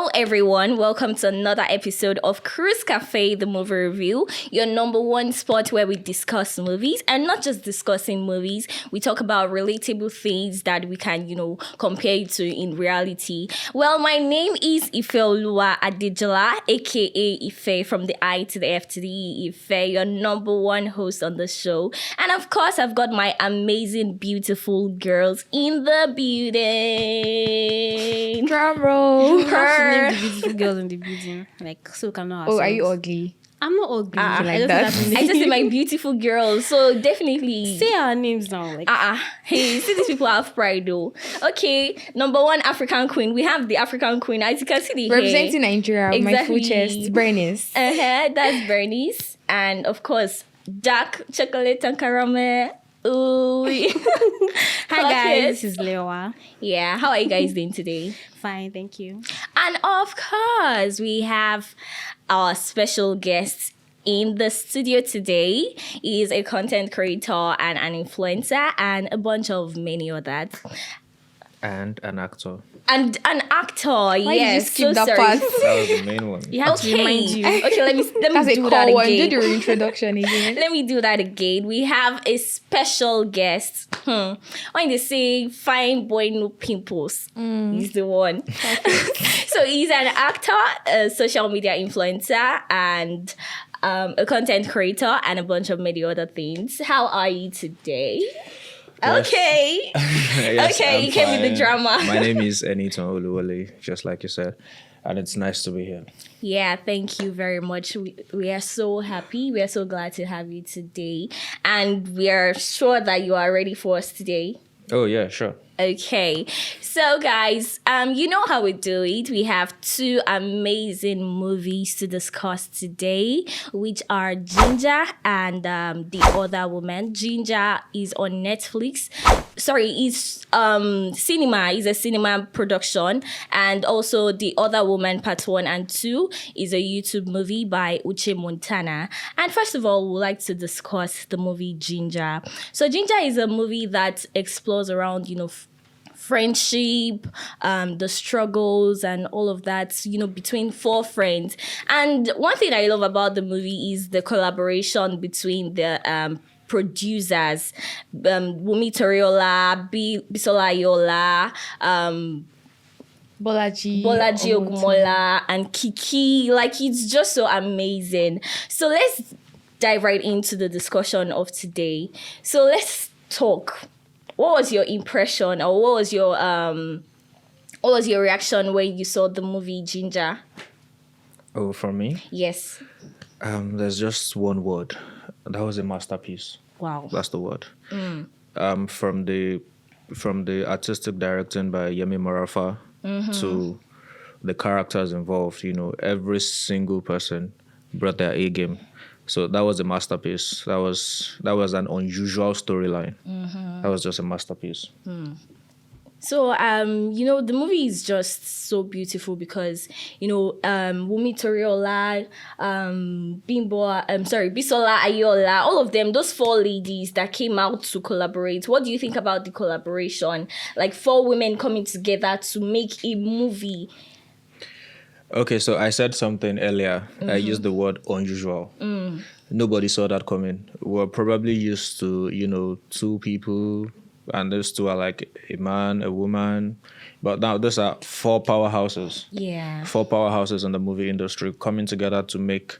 Hello, everyone. Welcome to another episode of Cruise Café, the movie review, your number one spot where we discuss movies and not just discussing movies. We talk about relatable things that we can, compare it to in reality. Well, my name is Ifeoluwa Adejola, aka Ife from the I to the F to the E, Ife, your number one host on the show. And of course, I've got my amazing, beautiful girls in the building. Drum roll. Name the beautiful girls in the building, so can know. Oh, are you ugly? I'm not ugly. Like that. I just say my beautiful girls, so definitely say our names now. Hey, see, these people have pride though. Okay, number one African queen. We have the African queen. As you can see, the representing hair. Nigeria with my full chest, Bernice. That's Bernice, and of course, dark chocolate and caramel. Ooh. Hi guys, this is Lewa. Yeah, how are you guys doing today? Fine, thank you. And of course, we have our special guest in the studio today. He is a content creator and an influencer and a bunch of many others. And an actor. And an actor, Why yes. did you skip that sorry. part? That was the main one. You have to remind you. Okay, let me That's a do cool that one. again. Do the reintroduction again. Let me do that again. We have a special guest. When they say fine boy, no pimples, he's the one. So he's an actor, a social media influencer, and a content creator, and a bunch of many other things. How are you today? Yes. Okay. Yes, okay, I'm you came with the fine. drama. My name is Eniton Oluwole, just like you said. And it's nice to be here. Yeah, thank you very much. We are so happy. We are so glad to have you today. And we are sure that you are ready for us today. Oh, yeah, sure. Okay, so guys, you know how we do it. We have two amazing movies to discuss today, which are Gingerr and The Other Woman. Gingerr is on Netflix. Sorry, it's cinema. It's a cinema production, and also The Other Woman Part 1 and 2 is a YouTube movie by Uche Montana. And first of all, we'd like to discuss the movie Gingerr. So Gingerr is a movie that explores around, friendship, the struggles and all of that, between four friends. And one thing I love about the movie is the collaboration between the producers, Wumi Toriola, Bisola Ayola, Bolaji Ogumola, and Kiki. It's just so amazing. So let's dive right into the discussion of today. So let's talk. What was your impression, or what was your reaction when you saw the movie Gingerr? Oh, for me? Yes. There's just one word. That was a masterpiece. Wow. That's the word. From the artistic directing by Yemi Morafa to the characters involved, every single person brought their A game. So that was a masterpiece. That was an unusual storyline. That was just a masterpiece. So, the movie is just so beautiful because, Wumi Toriola, Bisola Ayola, all of them, those four ladies that came out to collaborate. What do you think about the collaboration? Like four women coming together to make a movie. Okay, so I said something earlier. I used the word unusual. Nobody saw that coming. We're probably used to, two people, and those two are like a man, a woman. But now those are four powerhouses. Yeah. Four powerhouses in the movie industry coming together to make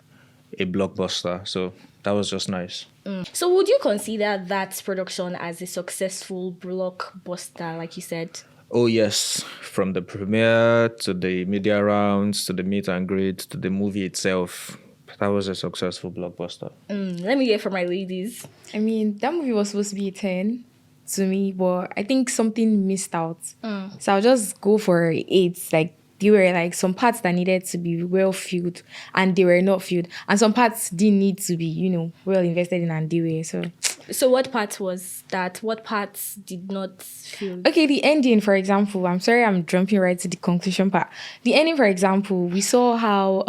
a blockbuster. So that was just nice. So would you consider that production as a successful blockbuster, like you said? Oh, yes. From the premiere to the media rounds to the meet and greet to the movie itself, that was a successful blockbuster. Let me hear from my ladies. I mean, that movie was supposed to be a 10 to me, but I think something missed out. So I'll just go for 8. There were some parts that needed to be well filled and they were not filled. And some parts didn't need to be, well invested in and they were. So So what part was that? What parts did not feel? Okay, the ending, for example, I'm sorry I'm jumping right to the conclusion part. The ending, for example, we saw how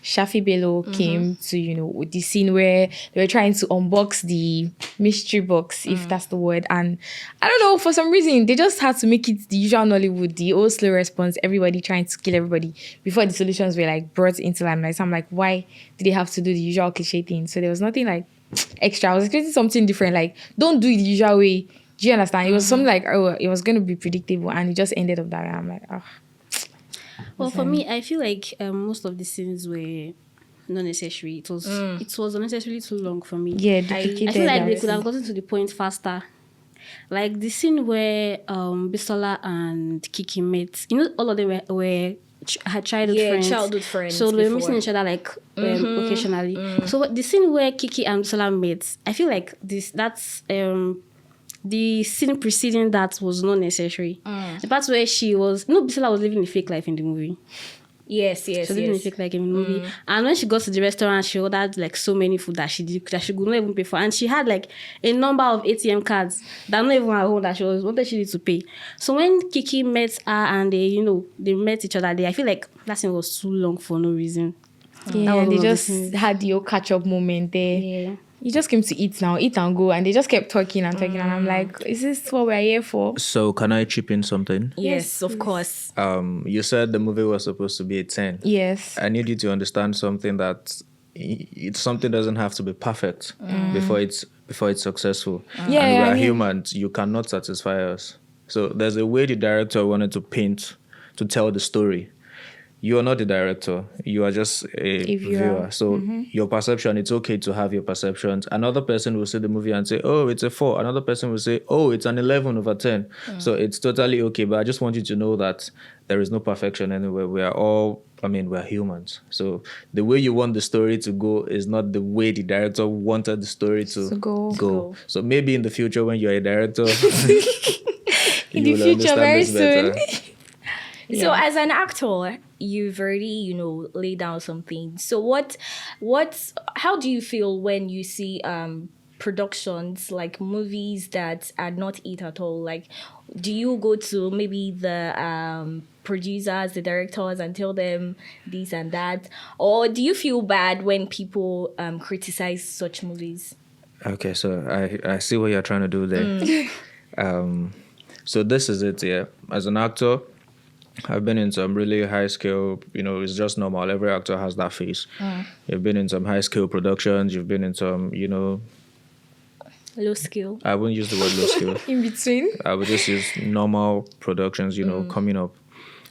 Shafi Bello came to, with the scene where they were trying to unbox the mystery box, if that's the word. And I don't know, for some reason, they just had to make it the usual Nollywood, the old slow response, everybody trying to kill everybody before the solutions were like brought into limelight. So I'm like, why did they have to do the usual cliche thing? So there was nothing like extra. I was expecting something different, like don't do it the usual way. Do you understand? It was something like, oh, it was going to be predictable, and it just ended up that way. I'm like, oh. Well, for me, I feel like most of the scenes were not necessary. It was unnecessarily too long for me. Yeah, I duplicated feel like they that. could have gotten to the point faster. Like the scene where Bisola and Kiki met. All of them had childhood friends So they were before. missing each other like occasionally. So the scene where Kiki and Bisola met, I feel like that's the scene preceding that was not necessary. The part where Bisola was living a fake life in the movie. Yes. She was living a fake life in the movie. And when she got to the restaurant, she ordered like so many food that she could not even pay for. And she had like a number of ATM cards that not even her own that she needed to pay. So when Kiki met her and they met each other there, I feel like that scene was too long for no reason. Yeah, was and they one of the just scenes. had the old catch up moment there. Yeah. You just came to eat and go, and they just kept talking and talking, and I'm like, is this what we're here for? So can I chip in something? Yes, of course. You said the movie was supposed to be a 10. Yes. I need you to understand something that something doesn't have to be perfect before it's successful. Yeah, and we I are mean- humans. You cannot satisfy us. So there's a way the director wanted to paint to tell the story. You are not the director. You are just a viewer. So your perception, it's okay to have your perceptions. Another person will see the movie and say, oh, it's a 4. Another person will say, oh, it's an 11 over 10. So it's totally okay. But I just want you to know that there is no perfection anywhere. We're humans. So the way you want the story to go is not the way the director wanted the story to go. So maybe in the future when you're a director, In you the will future, understand very this better. soon. So as an actor, you've already, laid down something. So how do you feel when you see productions like movies that are not it at all? Like, do you go to maybe the producers, the directors, and tell them this and that? Or do you feel bad when people criticize such movies? Okay, so I see what you're trying to do there. So this is it, yeah. As an actor, I've been in some really high scale, it's just normal. Every actor has that phase. You've been in some high scale productions. You've been in some, Low skill. I wouldn't use the word low skill. In between. I would just use normal productions, coming up.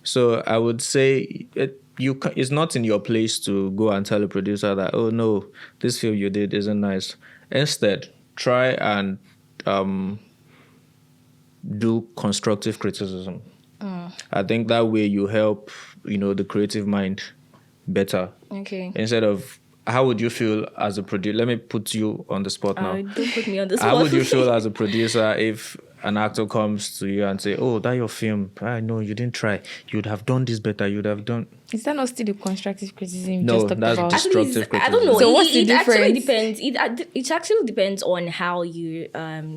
So I would say it's not in your place to go and tell a producer that, oh no, this film you did isn't nice. Instead, try and do constructive criticism. I think that way you help, the creative mind better. Okay. Instead of, how would you feel as a producer? Let me put you on the spot now. Don't put me on the spot. How would you feel as a producer if an actor comes to you and say, oh, that your film, I know you didn't try. You'd have done this better. You'd have done... Is that not still the constructive criticism you No, just talked that's about? destructive I don't know. criticism. So what's the it actually difference? depends. It actually depends on how you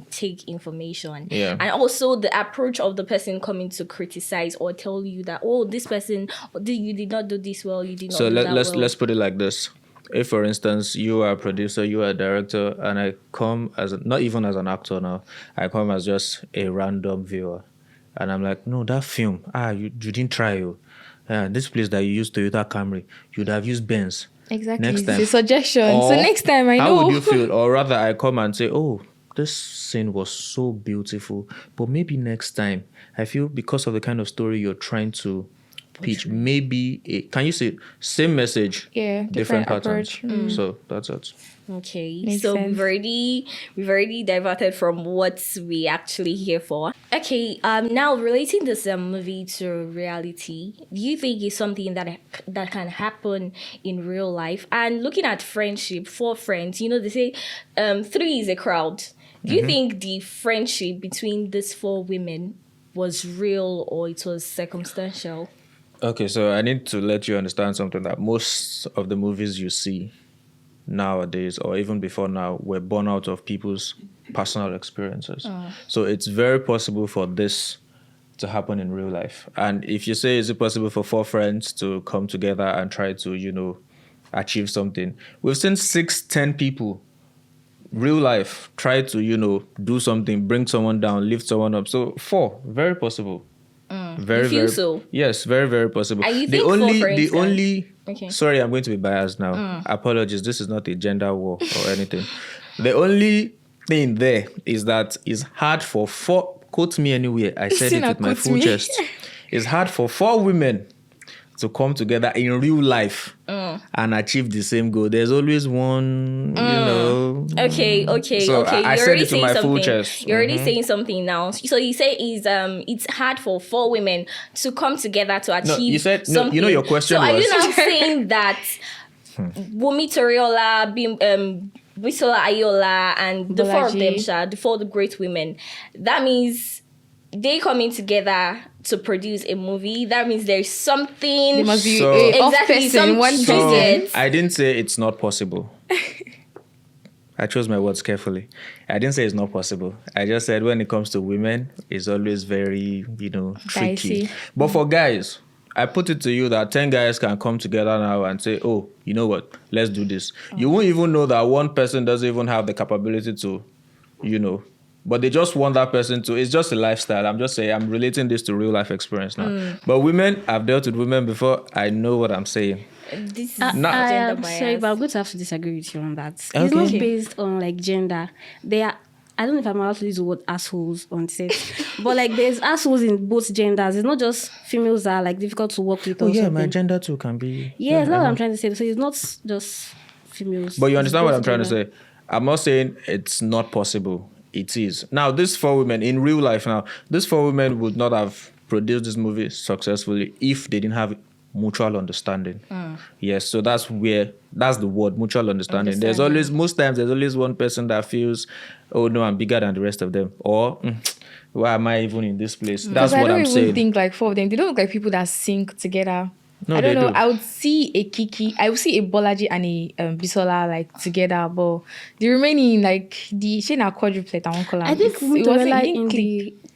take information. Yeah. And also the approach of the person coming to criticize or tell you that, oh, this person, you did not do this well, you did not So do that well. let's put it like this. If, for instance, you are a producer, you are a director, and I come not even as an actor now, I come as just a random viewer. And I'm like, no, that film, you didn't try. This place that you used Toyota Camry, you'd have used Benz. Exactly. Next time. It's a suggestion. Or So next time I know. How would you feel? Or rather, I come and say, oh, this scene was so beautiful, but maybe next time, I feel because of the kind of story you're trying to pitch, maybe can you say same message, Yeah, different different patterns. approach. So that's it. Okay, Makes so sense. we've already diverted from what we actually here for. Okay, now relating this movie to reality, do you think it's something that can happen in real life? And looking at friendship, 4 friends, they say 3 is a crowd. Do you think the friendship between these 4 women was real or it was nowadays, or even before now, were born out of people's personal experiences. So it's very possible for this to happen in real life. And if you say, is it possible for 4 friends to come together and try to, achieve something? We've seen 6, 10 people, real life, try to, do something, bring someone down, lift someone up. So 4, very possible. Very, You feel very, so? yes, very, very possible. And you think 4, for instance? Okay. Sorry, I'm going to be biased now. Apologies. This is not a gender war or anything. The only thing there is that it's hard for 4, quote me anywhere, I said it Sina, with my quote full me. chest. It's hard for 4 women to come together in real life and achieve the same goal. There's always one, Okay. So okay. I You're said already it to saying my full something. chest. You're already saying something now. So you say it's hard for 4 women to come together to achieve you said- no, something. your question so are was- you now saying that Wumi Toriola, Bisola Ayola, and the 4 of them, Bolaji. the 4 great women, that means they coming together to produce a movie? That means there's something. There must be So- a off Exactly, person, some one so- person. Yes. I didn't say it's not possible. I chose my words carefully. I didn't say it's not possible. I just said when it comes to women, it's always very, tricky. Dicey. But for guys, I put it to you that 10 guys can come together now and say, oh, you know what? Let's do this. You won't even know that one person doesn't even have the capability to, but they just want that person to. It's just a lifestyle. I'm just saying, I'm relating this to real life experience now. But women, I've dealt with women before. I know what I'm saying. This is I gender am bias. sorry, but I'm going to have to disagree with you on that. It's Okay. not based on like gender. They are. I don't know if I'm allowed to use the word assholes on set, but like there's assholes in both genders. It's not just females that are like difficult to work with. Oh or yeah, something. my gender too can be. Yeah, that's I what know. I'm trying to say. So it's not just females. But you it's understand what both I'm trying to gender. say? I'm not saying it's not possible. It is. Now, these 4 women, in real life now, these 4 women would not have produced this movie successfully if they didn't have mutual understanding. Yes, so that's the word, mutual understanding. Most times, there's always one person that feels, oh no, I'm bigger than the rest of them. Or, why am I even in this place? That's Because I what don't I'm even saying. think like 4 of them. They don't look like people that sync together. No, I don't they know. do. I would see a Kiki. I would see a Bolaji and a Bisola like together, but the remaining like the Shena quadruplet. I think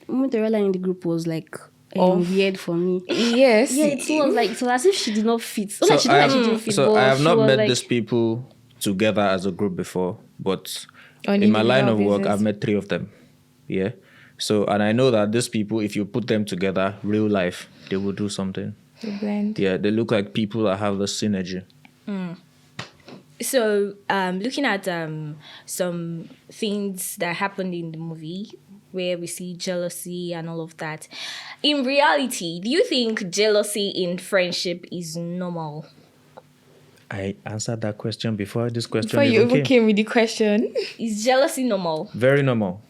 Mutorella in the group was like weird for me. Yes. Yeah, it was as if she did not fit. So Like she didn't like she didn't fit. So but I have she not was met like, these people together as a group before, but On in my line of individual work, basis. I've met 3 of them. Yeah. So, and I know that these people, if you put them together, real life, they will do something. They blend. Yeah, they look like people that have the synergy. So, looking at some things that happened in the movie where we see jealousy and all of that, in reality, do you think jealousy in friendship is normal? I answered that question before this question Before you even even came. came with the question, Is jealousy normal? Very normal.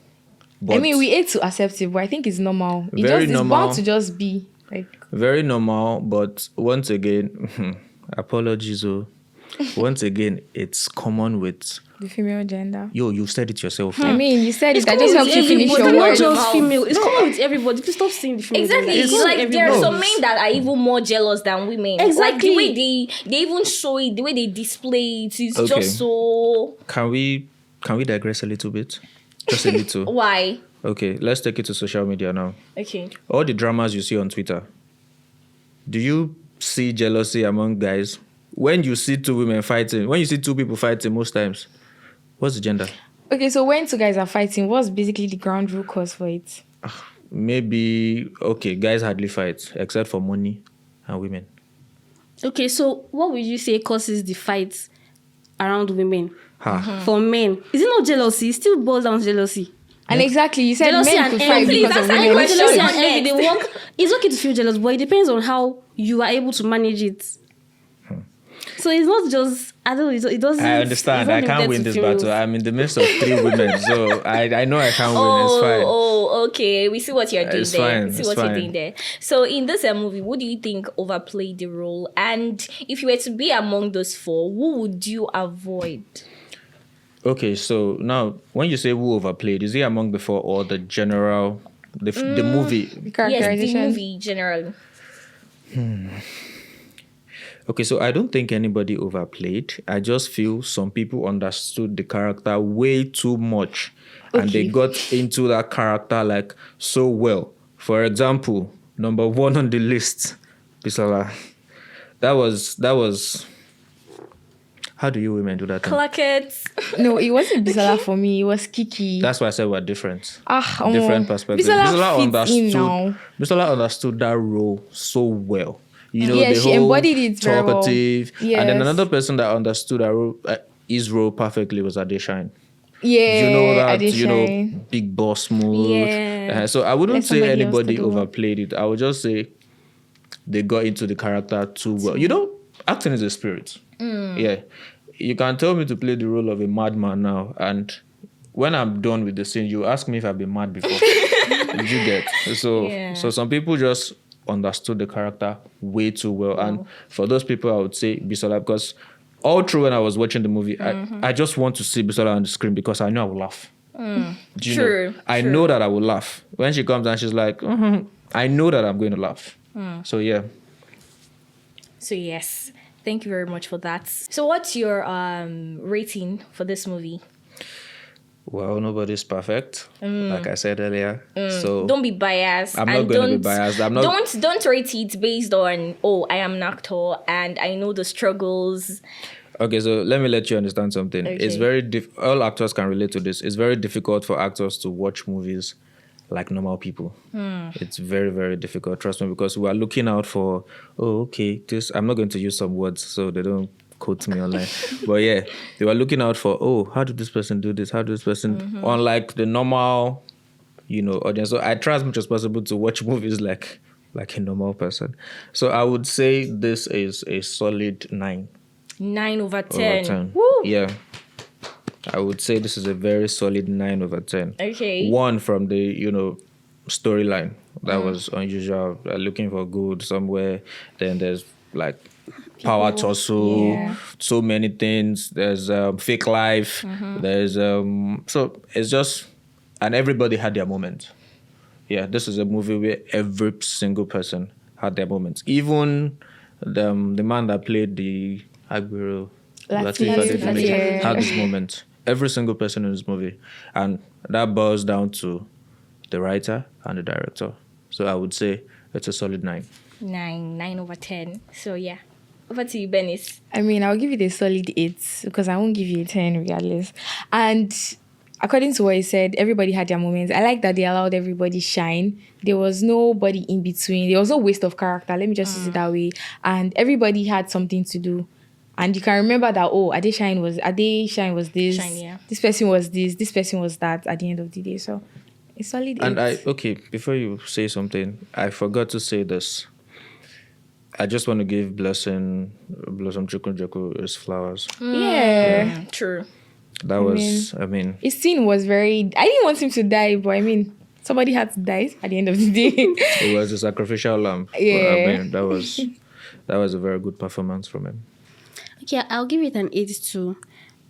I But mean, we hate to accept it, but I think it's normal. It's Very bound normal. to just be like. very normal, but once again, apologies. Once again, it's common with, The female gender. you said it yourself. I mean, you said it. I common just with helped you finish everybody, your not word. just female. It's common with everybody. Please stop saying the female. Exactly. gender. It's common like with there are everybody. some men that are even more jealous than women. Like Exactly. the way they even show it, the way they display it is Okay. just so. Can we digress a little bit? Just a little. Why? Okay, let's take it to social media now. Okay. All the dramas you see on Twitter, do you see jealousy among guys? When you see 2 women fighting, when you see 2 people fighting, most times, what's the gender? Okay, so when 2 guys are fighting, what's basically the ground rule cause for it? Maybe, okay, guys hardly fight, except for money and women. Okay, so what would you say causes the fights around women? Ha. For men, is it not jealousy? It still boils down to jealousy. And exactly, you said Jealousy men and could fight envy. because of That's how women. you It's question Jealousy true. and envy, they work. It's okay to feel jealous, but it depends on how you are able to manage it. So it's not just it doesn't. I understand. I can't win this battle. I'm in the midst of 3 women, so I know I can't win. It's fine. Oh, okay. We see what you're doing It's there. fine, We see it's what fine. you're doing there. So in this movie, who do you think overplayed the role? And if you were to be among those 4, who would you avoid? Okay, so now when you say who overplayed, is it among the 4 or the general, the movie? The Yes, characterization. the movie generally. Okay, so I don't think anybody overplayed. I just feel some people understood the character way too much. And they Okay. got into that character like so well. For example, number 1 on the list, Bisola. That was how do you women do that thing? Clock it. No, it wasn't Bisola for me. It was Kiki. That's why I said we're different. Ah, Different perspectives. Bisola fits in now. Bisola understood that role so well. You know, Yeah, the she whole embodied it very well. talkative. And then Yes. another person that understood that role, his role perfectly was Adeshine. Yeah, You know that, Adeshine. big boss mode. Yeah. So I wouldn't Let say somebody else anybody to do it. overplayed it. I would just say they got into the character too well. You know, acting is a spirit. Yeah. You can tell me to play the role of a madman now, and when I'm done with the scene, you ask me if I've been mad before. Did you get? Yeah. So some people just understood the character way too well. And for those people, I would say Bisola, because all through when I was watching the movie, I just want to see Bisola on the screen because I know I will laugh. Do you True, know? I know that I will laugh. When she comes and she's like, I know that I'm going to laugh. So yeah. So yes, thank you very much for that. So what's your rating for this movie? Well, nobody's perfect, like I said earlier. So Don't be biased. I'm not and going to be don't- biased. I'm not. Don't rate it based on I am an actor and I know the struggles. Okay, so let you understand something. It's Okay. very all actors can relate to this. It's very difficult for actors to watch movies like normal people. It's very, very difficult. Trust me, because we are looking out for. Oh, okay. This I'm not going to use some words so they don't quote me online. But yeah, they were looking out for. Oh, how did this person do this? How did this person? Unlike the normal, audience. So I try as much as possible to watch movies like a normal person. So I would say this is a solid 9. 9 over over 10. 10. Woo. Yeah. I would say this is a very solid 9 over 10. Okay. 1 from the, storyline. That was unusual. Looking for good somewhere. Then there's like power tussle, Yeah. so many things. There's fake life. There's so it's just, and everybody had their moment. Yeah, this is a movie where every single person had their moments. Even the man that played the Aguero, Latif Adedimeji, Adedimeji. had this moment. Every single person in this movie. And that boils down to the writer and the director. So I would say it's a solid 9. 9 over 10. So yeah. Over to you, Benis. I mean, I'll give it a solid 8 because I won't give you a 10 regardless. And according to what you said, everybody had their moments. I like that they allowed everybody shine. There was nobody in between. There was no waste of character. Let me just use it that way. And everybody had something to do. And you can remember that, Adeshine was this. Shine, yeah. This person was this person was that at the end of the day. So it's solid 8. And before you say something, I forgot to say this. I just want to give Blossom Chukwujeku his flowers. Yeah. True. That was, His scene was very... I didn't want him to die, but I mean, somebody had to die at the end of the day. it was a sacrificial lamb. Yeah. That was a very good performance from him. Okay, I'll give it an 8 too.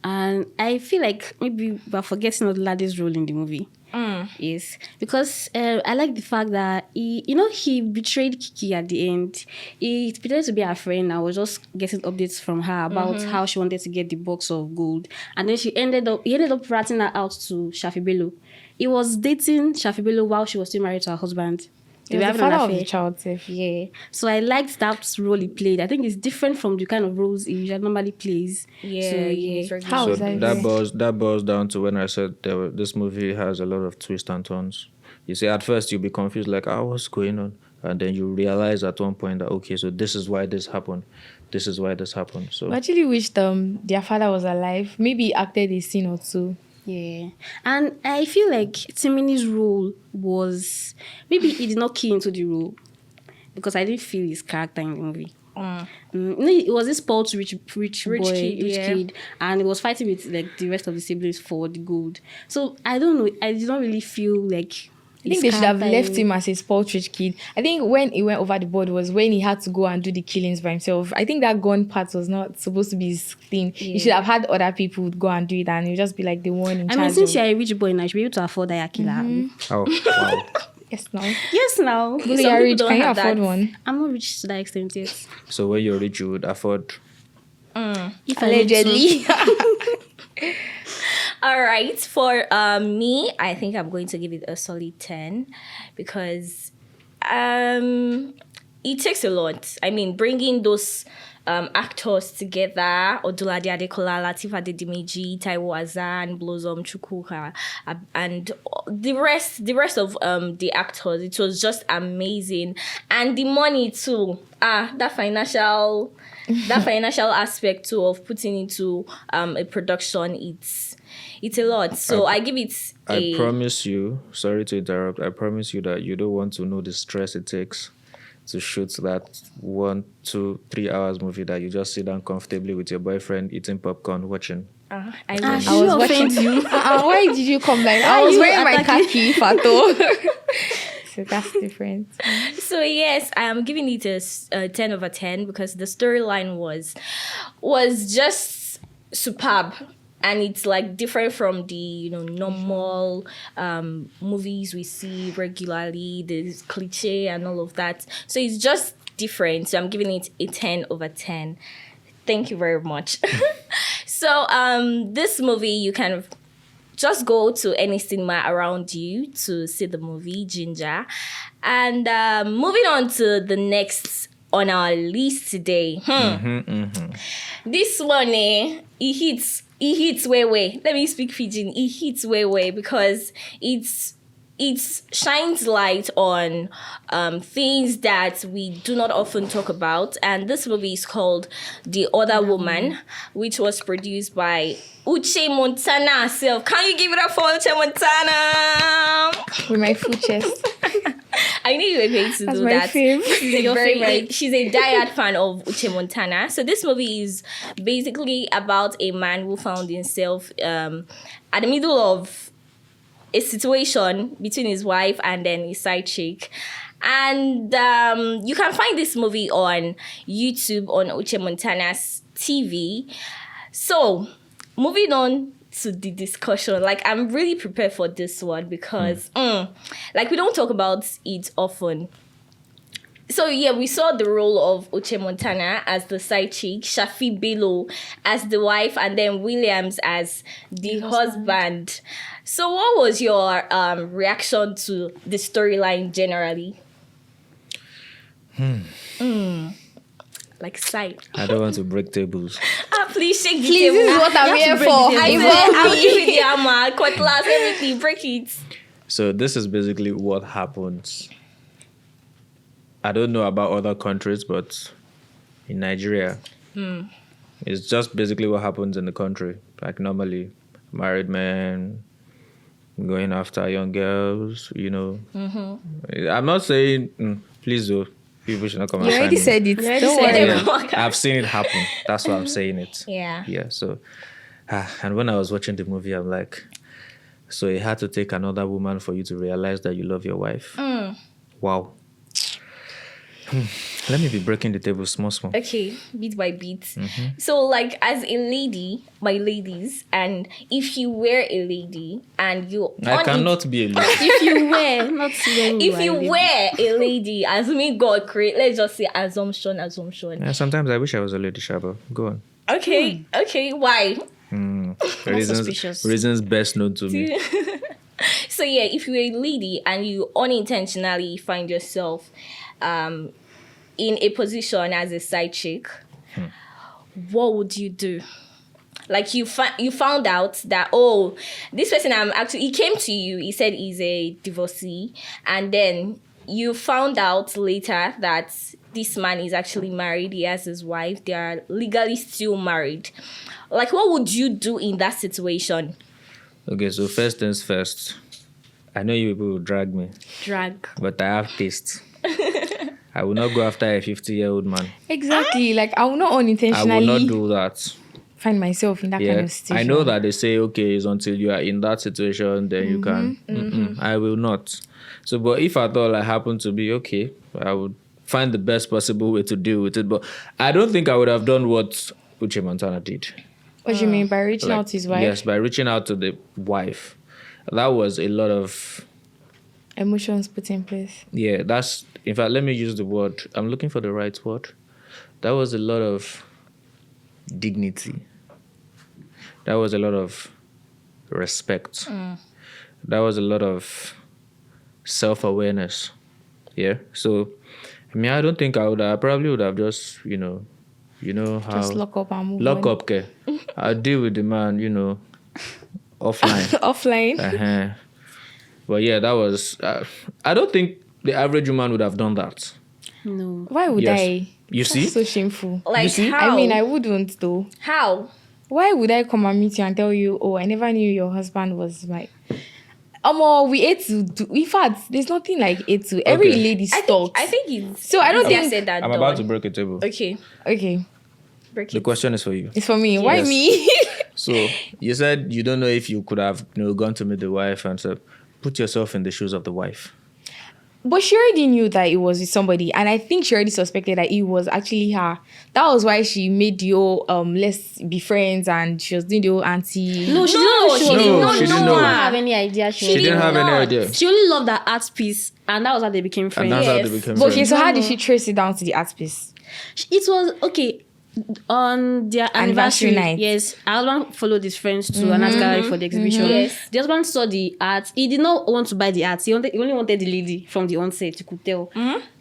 And I feel like maybe we're forgetting Oladi's role in the movie. Yes, because I like the fact that he betrayed Kiki at the end. He pretended to be her friend. I was just getting updates from her about how she wanted to get the box of gold, and then he ended up ratting her out to Shafi Bello. He was dating Shafi Bello while she was still married to her husband. He was the having an father of affair. the child, safe. Yeah, so I liked that role he played. I think it's different from the kind of roles he usually normally plays. Yeah. So, he was very good. How So is that that boils down to when I said this movie has a lot of twists and turns. You see, at first you'll be confused, like, what's going on? And then you realize at one point that, okay, so this is why this happened. This is why this happened. So I actually wished their father was alive. Maybe he acted a scene or two. Yeah, and I feel like Timini's role was maybe he did not key into the role because I didn't feel his character in the movie. It was this spoiled rich kid, and he was fighting with like the rest of the siblings for the gold. So I don't know. I did not really feel like. I think they should have left him as a spoiled rich kid. I think when he went over the board was when he had to go and do the killings by himself. I think that gun part was not supposed to be his thing. Yeah. He should have had other people go and do it, and he'll just be like the one in charge. I mean, since you're a rich boy now, you should be able to afford that killer. oh wow. Yes, no. Yes, now. But Some you are people rich. don't Can you have afford that. one? I'm not rich to that extent yet. So when you're rich, you would afford. If I need to. Allegedly. All right. For me, I think I'm going to give it a solid 10 because it takes a lot. I mean, bringing those actors together, Odulade Adekola, Lateef Adedimeji, Taiwo Azan, Blossom Chukwuka, and the rest of the actors, it was just amazing. And the money too. That financial aspect too of putting into a production, it's a lot. So I give it I promise you, sorry to interrupt, I promise you that you don't want to know the stress it takes to shoot that 1, 2, 3 hours movie that you just sit down comfortably with your boyfriend eating popcorn watching. I Ah, wish. she I was offend watching you. Why did you come like I Why was you wearing my attacking? khaki, Fato. So that's different. So yes, I am giving it a 10 over 10 because the storyline was just superb. And it's like different from the normal movies we see regularly, the cliche and all of that. So it's just different. So I'm giving it a 10 over 10. Thank you very much. So this movie, you can just go to any cinema around you to see the movie Gingerr. And moving on to the next on our list today. This one, it hits way. Let me speak Fijian. It hits way because it shines light on things that we do not often talk about. And this movie is called The Other Woman, which was produced by Uche Montana herself. Can you give it up for Uche Montana? With my full chest. I knew you were going to That's do my that. fave. She's a Your favorite. she's a diehard fan of Uche Montana. So this movie is basically about a man who found himself at the middle of a situation between his wife and then his side chick. And you can find this movie on YouTube on Uche Montana's TV. So moving on to the discussion, like I'm really prepared for this one because like we don't talk about it often. So yeah, we saw the role of Uche Montana as the side chick, Shafi Bello as the wife, and then Williams as the husband. So what was your reaction to the storyline generally? Like side. I don't want to break tables. Please shake the Please, table. this is what I'm You here have to for. break the I table. said, I'll Involve give me. you the hammer, cutlass, everything, break it. So this is basically what happens. I don't know about other countries, but in Nigeria, it's just basically what happens in the country. Like normally, married men going after young girls, I'm not saying, please do. People should not come You and already find me. said it. already Don't said worry. it. I've seen it happen. That's why I'm saying it. Yeah. Yeah. So, and when I was watching the movie, I'm like, so it had to take another woman for you to realize that you love your wife. Wow. Let me be breaking the table small. Okay, bit by bit. So, like, as a lady, my ladies, and if you were a lady and you I cannot be a lady. If you were, not when if you are a were a lady, assuming God create, let's just say assumption. Yeah, sometimes I wish I was a lady, Shaba. Go on. Okay, why? suspicious. Reasons best known to me. So yeah, if you're a lady and you unintentionally find yourself in a position as a side chick, what would you do? Like you found out that, oh, this person he came to you, he said he's a divorcee, and then you found out later that this man is actually married, he has his wife, they are legally still married. Like, what would you do in that situation? Okay, so first things first. I know you people will drag me, Drag. but I have taste. I will not go after a 50-year-old man. Exactly. Like, I will not I will unintentionally not do that. find myself in that kind Yeah, of situation. I know that they say, okay, it's until you are in that situation, then you can. I will not. So, but if at all I happen to be okay, I would find the best possible way to deal with it. But I don't think I would have done what Uche Montana did. What do you mean by reaching out to his wife? Yes, by reaching out to the wife. That was a lot of Emotions put in place. Yeah, that's, in fact, let me use the word. I'm looking for the right word. That was a lot of dignity. That was a lot of respect. That was a lot of self-awareness. Yeah. So, I mean, I don't think I probably would have just, how. Just lock up and move Lock on. up, okay. I'll deal with the man, offline. Offline. Uh-huh. But yeah, that was. I don't think the average woman would have done that. No. Why would Yes. I? You That's see? so shameful. Like see? how? I mean, I wouldn't though. How? Why would I come and meet you and tell you, oh, I never knew your husband was my... we ate to do... In fact, there's nothing like ate to. Every Okay. lady stalks. I think it's. So I don't easier think- said than I'm done. about to break a table. Okay, Okay, break The it. question is for you. it's for me. Why Yes. me? So you said you don't know if you could have gone to meet the wife and said, put yourself in the shoes of the wife. But she already knew that it was with somebody, and I think she already suspected that it was actually her. That was why she made the whole let's be friends, and she was doing the whole auntie. No, she No, didn't know. she did not she didn't know. know. have any idea. She didn't have any not. idea. She only loved that art piece, and that was how they became And friends. that's how they Yes. became But okay, friends. so how did she trace it down to the art piece? It was okay on their Anniversary anniversary. night. Yes, her husband followed his friends to an art gallery for the exhibition. Yes. The husband saw the art. He did not want to buy the art. He only wanted the lady from the onset. You could tell.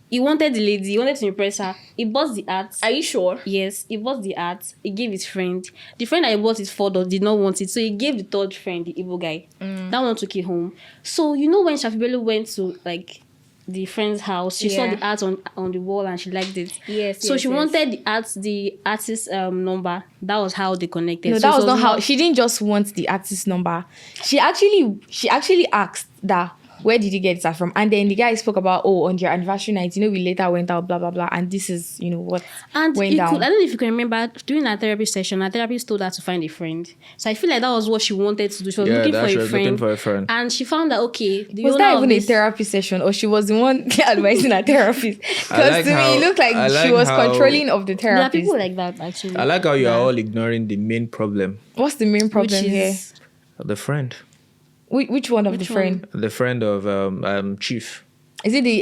He wanted the lady. He wanted to impress her. He bought the art. Are you sure? Yes, he bought the art. He gave his friend. The friend that he bought it for did not want it, so he gave the third friend, the evil guy. That one took it home. So when Shafi Bello went to the friend's house, she saw Yeah. the art on the wall and she liked it. Yes, So yes, she yes. wanted the artist's number. That was how they connected. No, So that it was not how. She didn't just want the artist number. She actually asked that. Where did you get that from? And then the guy spoke about, on your anniversary night, we later went out, blah, blah, blah. And this is, what And went I down. don't know if you can remember during our therapy session, our therapist told her to find a friend. So I feel like that was what she wanted to do. She was Yeah, looking that for she a was friend. looking for a friend. And she found that the Was owner that of even a this- therapy session, or she was the one advising her therapist? Because like to me, it looked I like she like was how- controlling of the There are therapist. people like that actually. I like how you are all ignoring the main problem. What's the main problem which here? is The friend. Which one of Which the friend? The friend of Chief. Is it the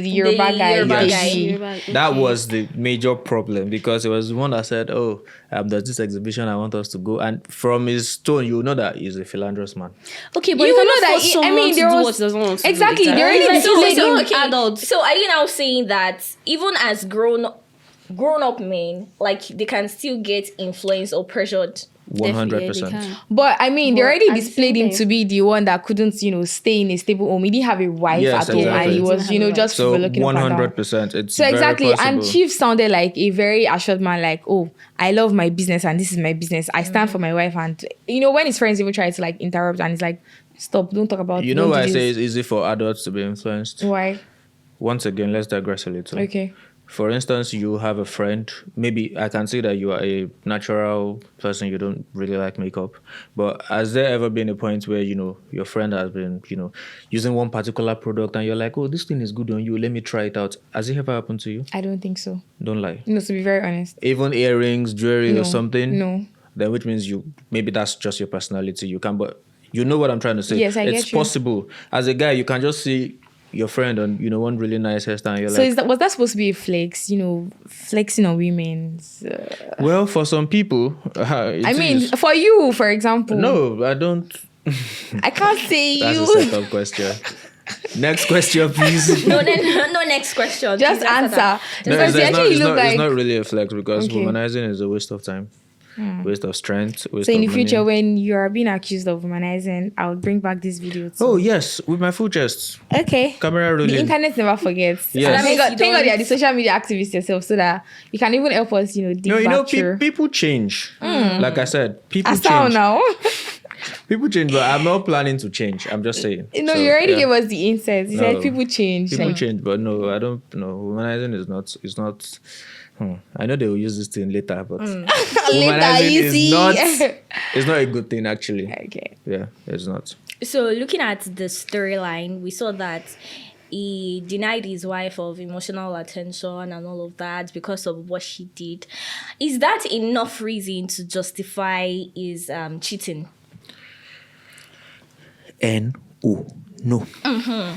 Yoruba guy? Yoruba the guy. AG? That was the major problem because it was the one that said, there's this exhibition I want us to go. And from his tone, you know that he's a philanderous man. okay, but You you know cannot that force he- I someone mean, to there do was- what he doesn't want to Exactly, do. they already It's like displayed so him- okay, adults. So are you now saying that even as grown up men, like they can still get influenced or pressured? 100%. But I mean, they But already at the displayed same him time- to be the one that couldn't, stay in a stable home. He didn't have a wife Yes, at home, and exactly. he was, He didn't have a just So looking up and down. 100%. It's So very exactly, and possible. Chief sounded like a very assured man, like, I love my business and this is my business. I stand for my wife, and when his friends even try to interrupt, and he's like, stop, don't talk about. You know don't why I do say this. it's easy for adults to be influenced? Why? Once again, let's digress a little. Okay. For instance, you have a friend. Maybe I can see that you are a natural person. You don't really like makeup. But has there ever been a point where, your friend has been, using one particular product and you're like, this thing is good on you. Let me try it out. Has it ever happened to you? I don't think so. Don't lie. No, to be very honest. Even earrings, jewelry No. or something? No. Then which means maybe that's just your personality. You can, but you know what I'm trying to say. Yes, I it's get you. possible. As a guy, you can just see your friend on, one really nice hairstyle. And you're So like, was that supposed to be a flex? Flexing on women's. well, for some people, I mean, for you, for example. no, I don't. I can't say That's you. a set-up question. Next question, please. No, next question. Just Please answer. No, Because you actually look like. it's not really a flex because Okay. womanizing is a waste of time, waste of strength, waste So in of the future, money. when you are being accused of womanizing, I'll bring back this video too. Oh yes, with my full chest, Okay. camera The rolling. internet never forgets. Yes. And That thank means God, you thank God don't- you are the social media activist yourself, so that you can even help us, dig No, back through. people change. Like I said, people As now change. now. People change, but I'm not planning to change. I'm just saying. You So, you already yeah. gave us the insights. You No. said people change. People Like, change, but no, I don't know. Womanizing is not. It's not. I know they will use this thing later, but later, womanizing you is see. not. It's not a good thing, actually. Okay. Yeah, it's not. So looking at the storyline, we saw that he denied his wife of emotional attention and all of that because of what she did. Is that enough reason to justify his cheating? No. No.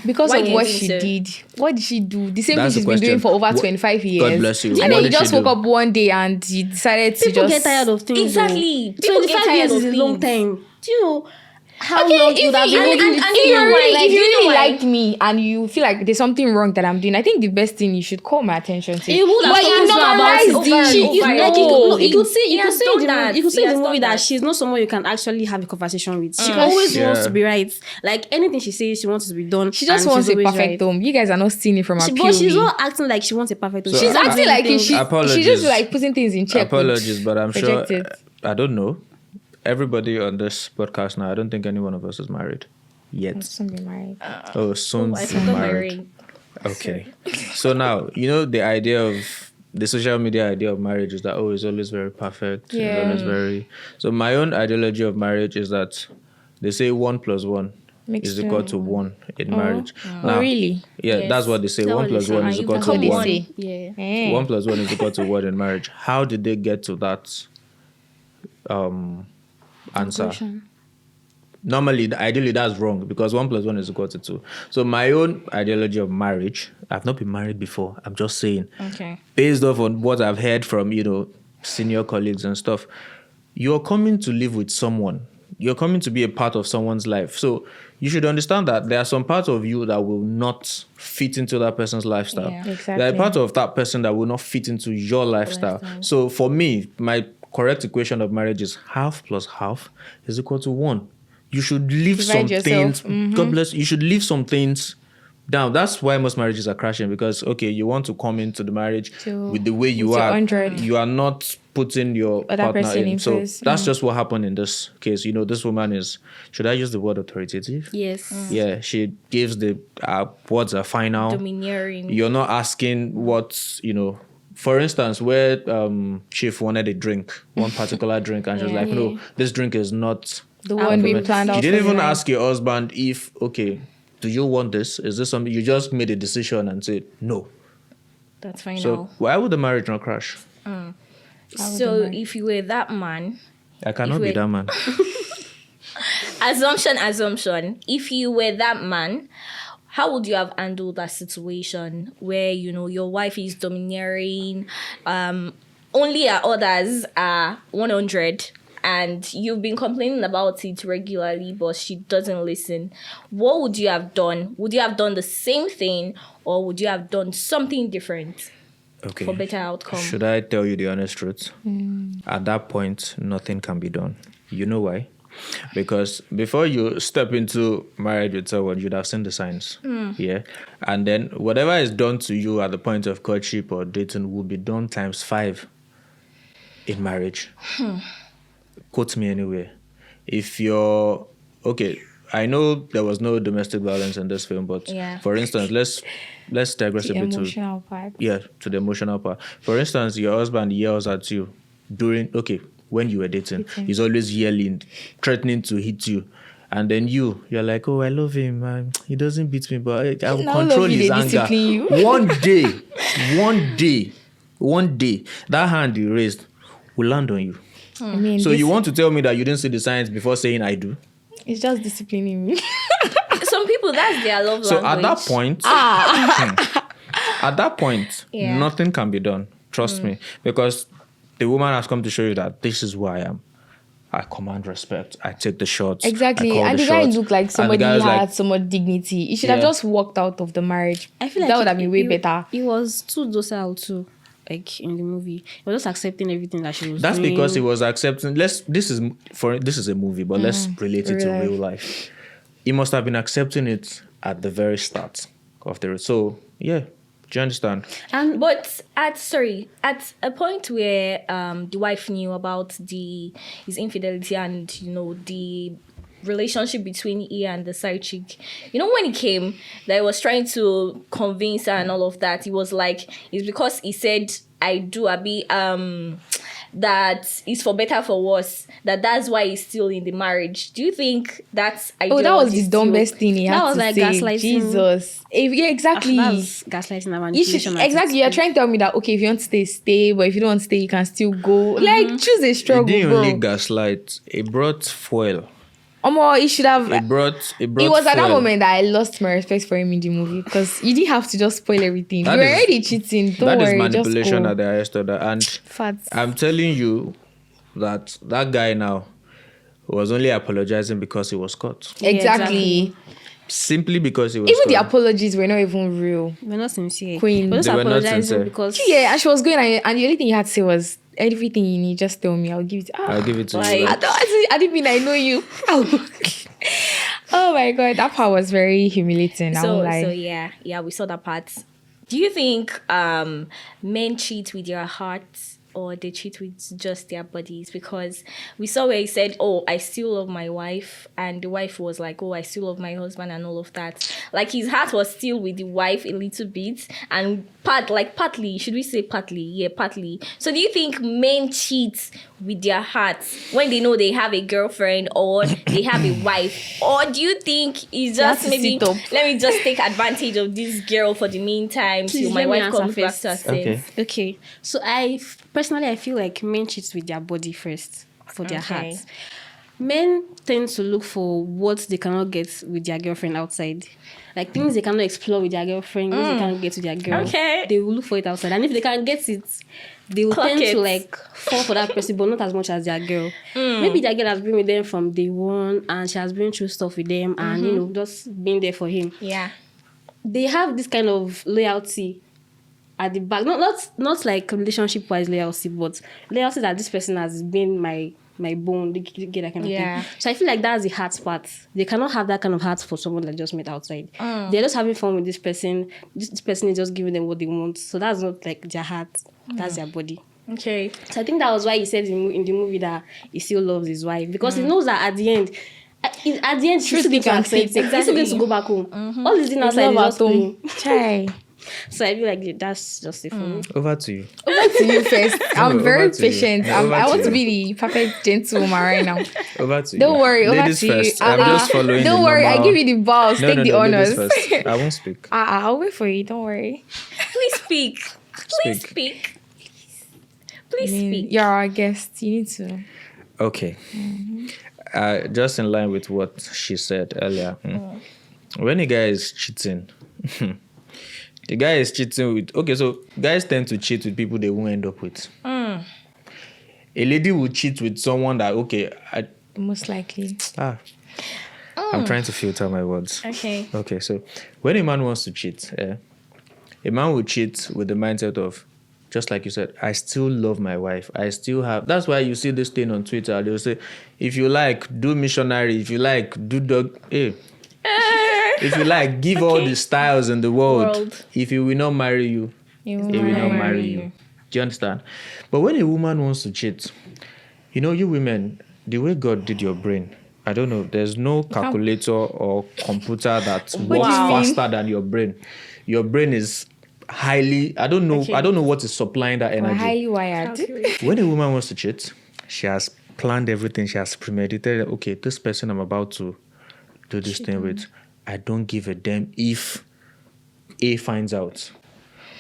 Because Why of do you what think she so? did. What did she do? The same That's thing the she's been doing question. for over What- 25 years. God bless you. And What then you did she just woke do? up one day and you decided to People just... get tired of things. Exactly. Though. People get 25 tired years of is a long things. time. Do you know how Okay, long you would have been and- holding and- the and thing? if you know really, why? if you Do you know really why? like me and you feel like there's something wrong that I'm doing, I think the best thing you should call my attention to. You would have But you told her about normalize it. over and the... She- over you, and like, you over. could, no, you could He see, you could has see in done the that. movie, you could see He in the has movie done that that. she's not someone you can actually have a conversation with. She Because- always wants Yeah. to be right. Like anything she says, she wants to be done. She just and wants she's a always perfect right. home. You guys are not seeing it from her But she's POV. not acting like she wants a perfect home. So She's I- acting like doing she's things. Apologies. just like putting things in check. with Apologies, but I'm sure projected. I don't know. Everybody on this podcast now, I don't think any one of us is married yet. Soon be married. Oh, soon I to forgot my married. ring. Okay. So now, the idea of the social media idea of marriage is that it's always very perfect. Yeah. It's always very. So my own ideology of marriage is that they say 1 + 1 Makes is equal to 1 in marriage. Now, Oh, really? Yeah, Yes. that's what they say. That's 1 what they + say. 1 And is you equal to become What they 1. say? Yeah. Eh. 1 + 1 is equal to 1 in marriage. How did they get to that answer? Conclusion. Normally, ideally, that's wrong because 1 + 1 is equal to 2. So my own ideology of marriage, I've not been married before. I'm just saying, Okay. based off on what I've heard from senior colleagues and stuff, you're coming to live with someone. You're coming to be a part of someone's life. So you should understand that there are some parts of you that will not fit into that person's lifestyle. Yeah. Exactly. There are parts of that person that will not fit into your lifestyle. So for me, my correct equation of marriage is half plus half is equal to 1. You should leave Divide some yourself. things. God bless you. Should leave some things down. That's why most marriages are crashing because you want to come into the marriage with the way you with your are. 100. You are not putting your Other partner person in. in So first. that's just what happened in this case. This woman is. Should I use the word authoritative? Yes. Yeah, she gives the words are final. Domineering. You're not asking what. For instance, where Chief wanted a drink, one particular drink, and she was like, "No, this drink is not." The one we Alphabet. planned out. You didn't for the even night. ask your husband if, do you want this? Is this something you just made a decision and said no? That's final. So why would the marriage not crash? So if you were that man, I cannot be wait. that man. assumption. If you were that man, how would you have handled that situation where your wife is domineering, only her orders are 100, and you've been complaining about it regularly, but she doesn't listen? What would you have done? Would you have done the same thing, or would you have done something different Okay. for better outcome? Should I tell you the honest truth? At that point, nothing can be done. You know why? Because before you step into marriage with someone, you'd have seen the signs. Yeah. And then whatever is done to you at the point of courtship or dating will be done times 5 in marriage. Quote me anywhere. If you're I know there was no domestic violence in this film, but Yeah. for instance, let's digress The a bit emotional part. to the emotional part. For instance, your husband yells at you when you were dating. He's always yelling, threatening to hit you. And then you're like, oh, I love him, man. He doesn't beat me, but I will Now control love you, his they anger. discipline you. One day, that hand you raised will land on you. I mean, So you want to tell me that you didn't see the signs before saying I do? it's just disciplining me. Some people, that's their love So language. at that point, Yeah. nothing can be done. Trust me, because the woman has come to show you that this is who I am. I command respect. I take the shots. Exactly. I call And the the guy shots. looked like And the somebody guy who was had like, so much dignity. He should have Yeah. just walked out of the marriage. I feel like that would have been way better. He was too docile too, like in the movie. He was just accepting everything that she was That's doing. because he was accepting. This is a movie, but let's relate it to Real life. real life. He must have been accepting it at the very start of the. So yeah, do you understand? But at a point where the wife knew about his infidelity and the relationship between he and the side chick, when he came, that he was trying to convince her and all of that, he was like, it's because he said I do abi that is for better for worse, that's why he's still in the marriage. Do you think that's Oh, that was the dumbest thing he That had was to like say. gaslighting. Jesus. Yeah, exactly. That's gaslighting and You should, manipulation. at its exactly. You're peak. trying to tell me that, okay, if you want to stay, but if you don't want to stay, you can still go. Like, choose a He struggle, didn't bro. only gaslight. He brought fuel Omo, it should have. It brought. It was at that fuel. moment that I lost my respect for him in the movie because you didn't have to just spoil everything. That You were is- already cheating. Don't That is worry, manipulation just at the highest order. And Facts. I'm telling you that guy now was only apologizing because he was caught. Exactly. Simply because he was Even the caught. apologies were not even real. We're not sincere. Queen. We're just They were not apologizing sincere. because Yeah, and she was going, and the only thing you had to say was, everything you need, just tell me. I'll give it. I'll give it to Like- you. I, I didn't mean I know you. Oh my god, that part was very humiliating. I won't lie. So yeah, we saw that part. Do you think men cheat with their hearts or they cheat with just their bodies? Because we saw where he said, "Oh, I still love my wife," and the wife was like, "Oh, I still love my husband," and all of that. Like his heart was still with the wife a little bit, and partly. Should we say partly? Yeah, partly. So do you think men cheat with their hearts when they know they have a girlfriend or they have a wife, or do you think it's just have to maybe sit up. let me just take advantage of this girl for the meantime Please, till my let me wife answer comes back first. to her senses? Okay. Okay, so personally I feel like men cheat with their body first for their Okay. hearts. Men tend to look for what they cannot get with their girlfriend outside, like things they cannot explore with their girlfriend, things they cannot get with their girl. Okay. They will look for it outside, and if they can get it, they will Clock tend it. to like fall for that person, but not as much as their girl. Maybe their girl has been with them from day one, and she has been through stuff with them, and just been there for him. Yeah. They have this kind of loyalty at the back, not like relationship wise loyalty, but loyalty that this person has been my bone, they get that kind of Yeah. thing. So I feel like that's the heart part. They cannot have that kind of heart for someone that just met outside. They're just having fun with this person. This person is just giving them what they want. So that's not like their heart. That's their body. Okay. So I think that was why he said in the movie that he still loves his wife, because he knows that at the end, she's still going to can accept it. fit. He's still going to go back home. All he's doing It's outside is love just at home. playing. Chai. So I feel like that's just it for me. Over to you. Over to you first. I'm Over very to you. patient. Over I to want to you. be the perfect gentlewoman right now. Over to you. Don't worry, over Ladies to you. first. I'm just following Don't the worry, I normal- give you the balls. No, Take no, the no, honors. ladies first. I won't speak. I'll wait for you. Don't worry. Please speak. Please Speak. speak. I Please mean, speak. you're our guest. You need to. Okay. Just in line with what she said earlier. When a guy is cheating, the guy is cheating with. Okay, so guys tend to cheat with people they won't end up with. A lady will cheat with someone that, Most likely. I'm trying to filter my words. Okay. Okay, so when a man wants to cheat, a man will cheat with the mindset of, just like you said, I still love my wife. I still have. That's why you see this thing on Twitter. They'll say, if you like, do missionary. If you like, do dog. If you like, give all the styles in the world. If he will not marry you, He he will not marry you. Do you understand? But when a woman wants to cheat, you women, the way God did your brain, I don't know, there's no calculator or computer that works faster than your brain. Your brain is highly, I don't know what is supplying that We're energy. highly wired. When a woman wants to cheat, she has planned everything. She has premeditated, okay, this person I'm about to do this thing with, I don't give a damn if A finds out.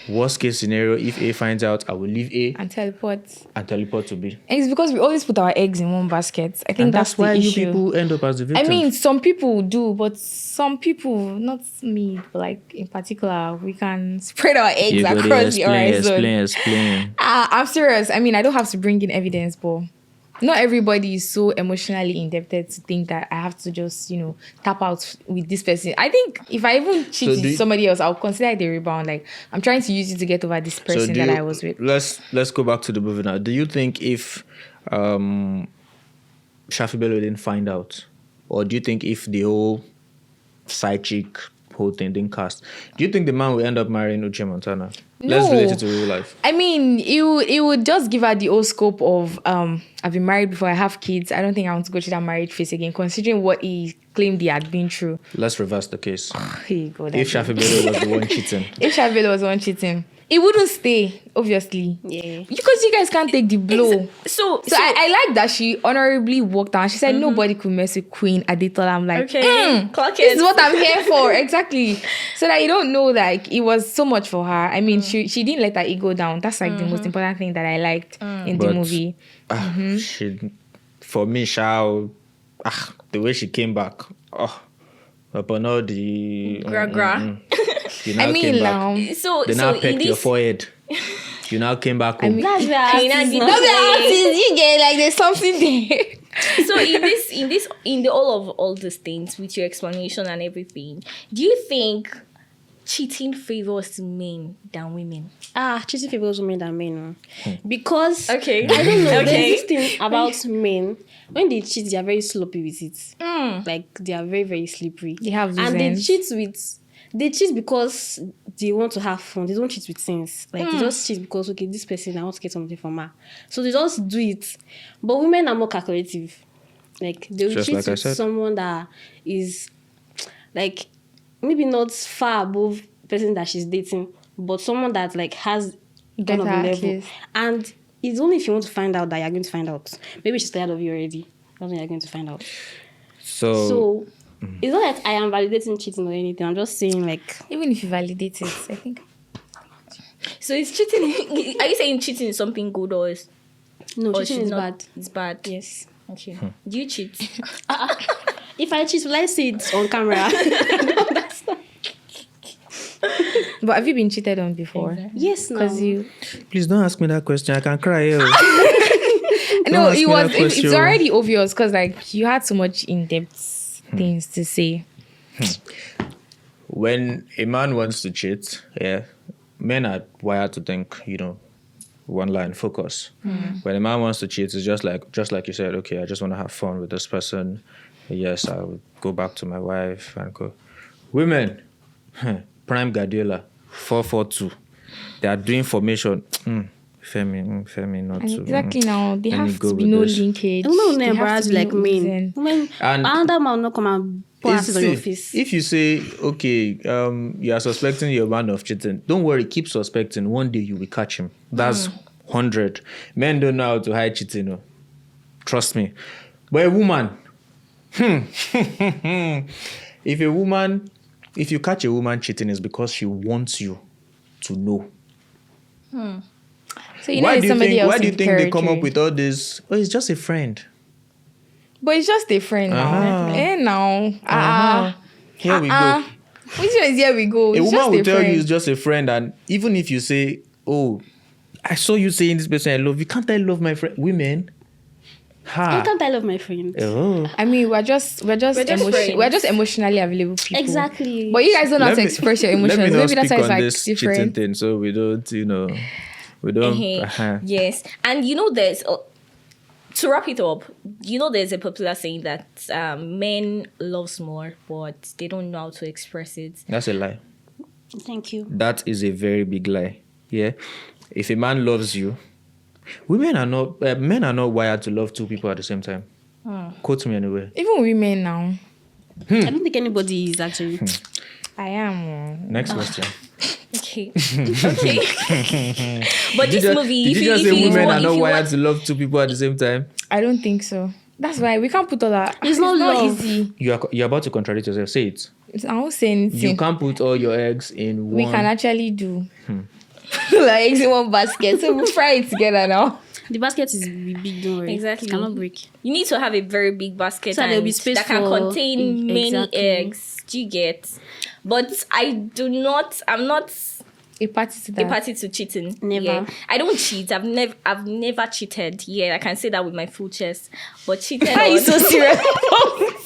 Worst case scenario, if A finds out, I will leave A And teleport. and teleport to B. And it's because we always put our eggs in one basket. I think And that's why the you issue. people end up as the victims. I mean, some people do, but some people, not me, but like in particular, we can spread our eggs you go there, across the horizon. explain. I'm serious. I mean, I don't have to bring in evidence, but not everybody is so emotionally indebted to think that I have to just, tap out with this person. I think if I even cheat do with you- somebody else, I'll consider it a rebound. Like, I'm trying to use it to get over this person that I was with. Let's go back to the movie now. Do you think if Shafi Bello didn't find out, or do you think if the whole side chick whole thing didn't cast, do you think the man will end up marrying Uche Montana? Let's No. relate it to real life. I mean, it would just give her the whole scope of I've been married before, I have kids. I don't think I want to go through that marriage phase again, considering what he claimed he had been through. Let's reverse the case. Here you go. If Shafi Bello was the one cheating, If Shavelle was the one cheating, it wouldn't stay, obviously. Yeah. Because you guys can't take the blow. So I like that she honorably walked down. She said nobody could mess with Queen Adetola. I'm like, okay. Clock this it. is what I'm here for. Exactly. So that you don't know that it was so much for her. I mean, she didn't let her ego down. That's like the most important thing that I liked in the But- movie. she, for me, Shao, the way she came back, upon all the Gra. you now I mean, came now. back. So They now in pecked your this, forehead. You now came back home. That's where I mean, artists I not did play. You get like there's something there. so in the all of all these things with your explanation and everything, do you think cheating favors men than women? Cheating favors women than men. Because Okay. I don't know. Okay. There's this thing about men. When they cheat, they are very sloppy with it. Like they are very, very slippery. They have those and ends. they cheat because they want to have fun. They don't cheat with sense. Like they just cheat because okay, this person I want to get something from her. So they just do it. But women are more calculative. Like they will Just cheat like I with said. someone that is like maybe not far above the person that she's dating, but someone that like has kind of Better a at level. least. And it's only if you want to find out that you're going to find out. Maybe she's tired of you already. That's when you're going to find out. So, It's not like I am validating cheating or anything. I'm just saying like Even if you validate it, I think. So is cheating? Are you saying cheating is something good or is no, or cheating is is not? bad. It's bad. Yes. Okay. Do you cheat? If I cheat, will I say it on camera? But have you been cheated on before? Yes, no. Because you. please don't ask me that question. I can cry. Yo. No, ask it me was. that It's question. already obvious because like you had so much in-depth things to say. When a man wants to cheat, men are wired to think, one line focus. When a man wants to cheat, it's just like you said, okay, I just want to have fun with this person. Yes, I would go back to my wife and go. Women, Prime Guardiola, 4-4-2. They are doing formation. Femi, not And to. exactly now they Let me have go to be with no this. linkage. I don't know, They have embarrassed to be like no men. reason. When And- another man not come and pour acid on your face. If you say, okay, you are suspecting your man of cheating, don't worry, keep suspecting. One day you will catch him. That's 100. Men don't know how to hide cheating. No. Trust me. But a woman, if you catch a woman cheating, it's because she wants you to know. So you know it's somebody else. Why do you in think they come territory. up with all this? Oh, it's just a friend. But it's just a friend now. Now. Here we go. Which one is here we go? A It's woman just will a tell friend. you it's just a friend, and even if you say, "Oh, I saw you saying this person I love you," can't I love my friend? Women, I can't I love my friend. Oh, I mean, we're just friends. emotionally available people. Exactly. But you guys don't know how to express your emotions. Let me not Maybe that's speak why it's on like this cheating different. thing, so we don't, we don't. Yes, and there's to wrap it up. There's a popular saying that men loves more, but they don't know how to express it. That's a lie. Thank you. That is a very big lie. Yeah, if a man loves you, men are not wired to love two people at the same time. Quote me anyway. Even women now. I don't think anybody is actually. I am. Next question. Okay, okay. But this movie, Did if you just say if women want- are if not you wired want- to love two people at the same time? I don't think so. That's why we can't put all that. It's not love. easy. You're about to contradict yourself. Say it. I won't say anything. You can't put all your eggs in We one. can actually do. Like eggs in one basket. So we fry it together now. The basket is big, don't worry. Exactly. It cannot break. You need to have a very big basket So there'll be and space that can for- contain many Exactly. eggs. Do you get? But I'm not A party to a that. party to cheating. Never. Yeah. I don't cheat. I've never cheated. Yeah, I can say that with my full chest. But cheated. Why are you so serious?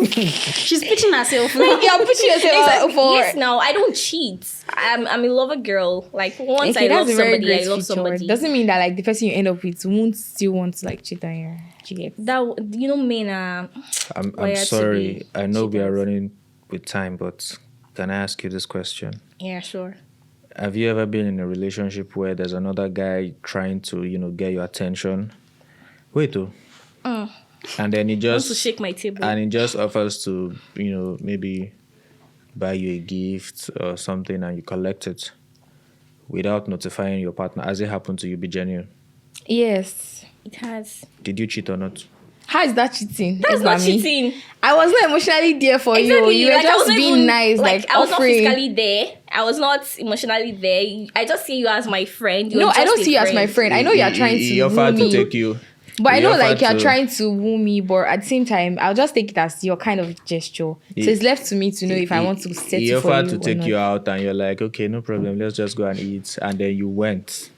She's pitching herself. You're pushing yourself out for. Yes, now I don't cheat. I'm a lover girl. Like once Okay, I love that's a very somebody, I great love feature. somebody. Doesn't mean that like the person you end up with won't still want to like cheat on you. Do you get? That men are. I'm wired to sorry. be I know we are cheaters. running with time, but can I ask you this question? Yeah, sure. Have you ever been in a relationship where there's another guy trying to, get your attention? Wait, and then he I want to just shake my table. and he just offers to, maybe buy you a gift or something, and you collect it without notifying your partner. Has it happened to you? Be genuine. Yes. It has. Did you cheat or not? How is that cheating? That's not Mami? cheating. I was not emotionally there for you. You were Like, I just wasn't being even- nice, like I was not offering. physically there. I was not emotionally there. I just see you as my friend. No, I don't see you as my friend. I know you are trying He to woo offered to me. take you. But I He know offered like you're to- trying to woo me, but at the same time, I'll just take it as your kind of gesture. So it's left to me to know if I want to He settle for offered you to take or not. you out, and you're like, okay, no problem, let's just go and eat. And then you went,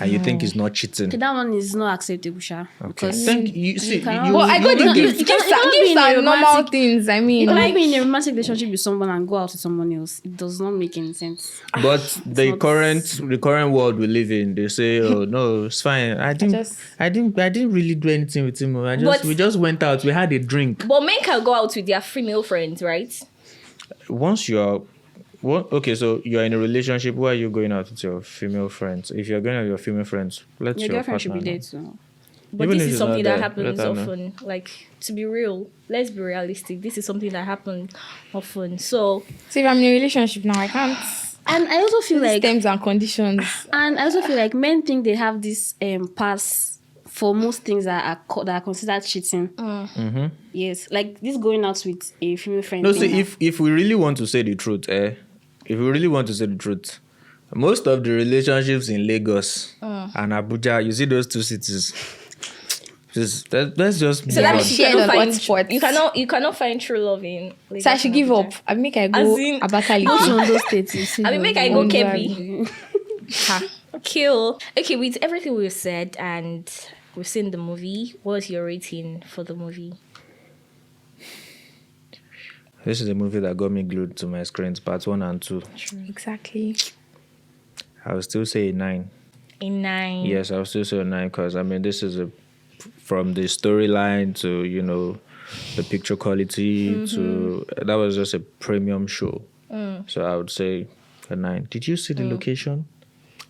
and you think it's not cheating. Okay, that one is not acceptable, Sha. Okay. Because Thank you. See, cannot- you, But I got you the bring gifts. it- Gifts you cannot be gifts in a are normal romantic- things. I mean, you cannot be in a romantic relationship with someone and go out with someone else. It does not make any sense. But the not- current world we live in, they say, "Oh no, it's fine. I didn't really do anything with him. We just went out. We had a drink." But men can go out with their female friends, right? Once you're, okay, so you're in a relationship. Why are you going out with your female friends? If you're going out with your female friends, let Your your girlfriend should partner be know. there too. But Even this if is it's something not that there, happens let her know. often. Like, to be real, let's be realistic. This is something that happens often. So, so if I'm in a relationship now, I can't. And I also feel These like terms and conditions. And I also feel like men think they have this pass for most things that are considered cheating. Yes, like this going out with a female friend. No, thing see, now. if we really want to say the truth, if we really want to say the truth, most of the relationships in Lagos and Abuja, you see those two cities. Let's just so that means shared you on cannot hotspots. find you cannot find true love in Lagos So I should and give Abuja. up. I make I go As in- Go to Abakaliki. Ondo State, you see I mean, those make I go ones. Kepi. Kill. Okay, with everything we've said and we've seen the movie, what's your rating for the movie? This is a movie that got me glued to my screens, parts 1 and 2. Exactly. I would still say a 9. A 9. Yes, I would still say a 9 because, I mean, this is from the storyline to, the picture quality to, that was just a premium show. So I would say a 9. Did you see the location?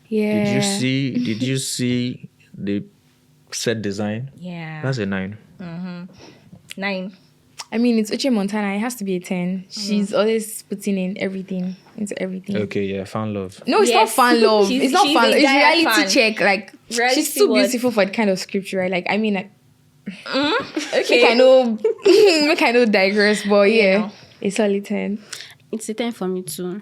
Yeah. Did you see the set design? Yeah. That's a 9. 9. I mean, it's Uche Montana. It has to be a 10. She's always putting in everything into everything. Okay, yeah, found love. No, it's Yes. not fan love. She's- It's not she's fan. a It's Gaia reality fan. check. Like Reality she's too what? beautiful for the kind of scripture, right? Like I mean, like, Okay. make I know digress, but yeah, know. it's solid 10. It's a 10 for me too.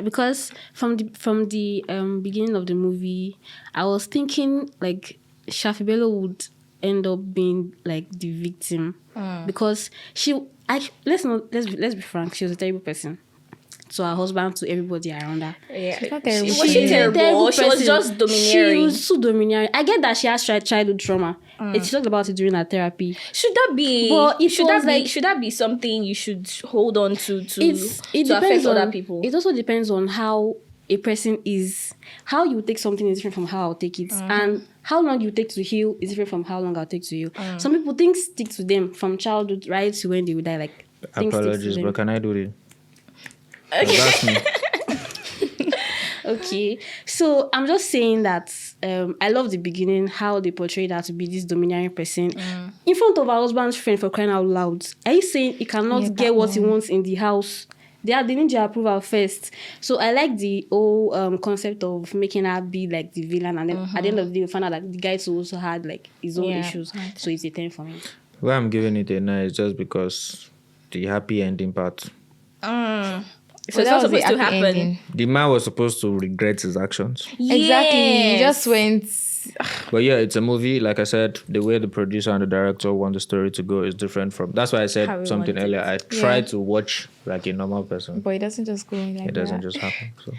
Because from the beginning of the movie, I was thinking like Shafi Bello would end up being like the victim because let's be frank, she was a terrible person to her husband, to everybody around her. Yeah. She's not terrible. Was she terrible? She was just domineering. She was so domineering. I get that she has childhood trauma. She talked about it during her therapy. Should that be? But it should was that be? like- Should that be something you should hold on to It affect depends on other people? It also depends on how a person is. How you take something is different from how I'll take it, and how long you take to heal is different from how long I'll take to heal. Some people things stick to them from childhood right to when they will die. Like things stick to Apologies, them. but can I do it? That's me. Okay, so I'm just saying that I love the beginning, how they portrayed her to be this domineering person in front of her husband's friend, for crying out loud. Are you saying he cannot Yeah, get that what he one. wants in the house? They need your approval first. So I like the whole concept of making her be like the villain, and then at the end of the day, we find out that the guy too also had like his own Yeah. issues. So it's a 10 for me. Why I'm giving it a 9 is just because the happy ending part. So it's not that was the supposed to happy happen. ending. The man was supposed to regret his actions. Exactly. He Yes. just went. But yeah, it's a movie. Like I said, the way the producer and the director want the story to go is different from. That's why I How said we something want earlier. it. I try to watch like a normal person. But it doesn't just go in like It doesn't that. just happen. So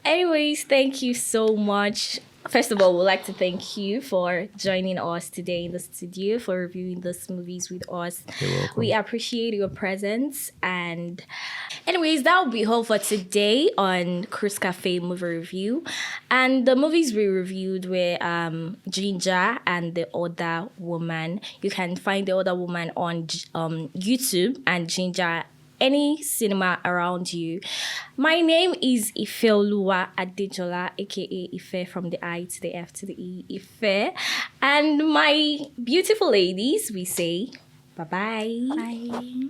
Anyways, thank you so much. First of all, we'd like to thank you for joining us today in the studio for reviewing these movies with us. You're welcome. We appreciate your presence. And anyways, that will be all for today on Cruise Café movie review. And the movies we reviewed were Ginger and The Other Woman. You can find The Other Woman on YouTube, and Ginger any cinema around you. My name is Ifeoluwa Adejola, aka Ife, from the I to the F to the E, Ife. And my beautiful ladies, we say bye-bye. Bye.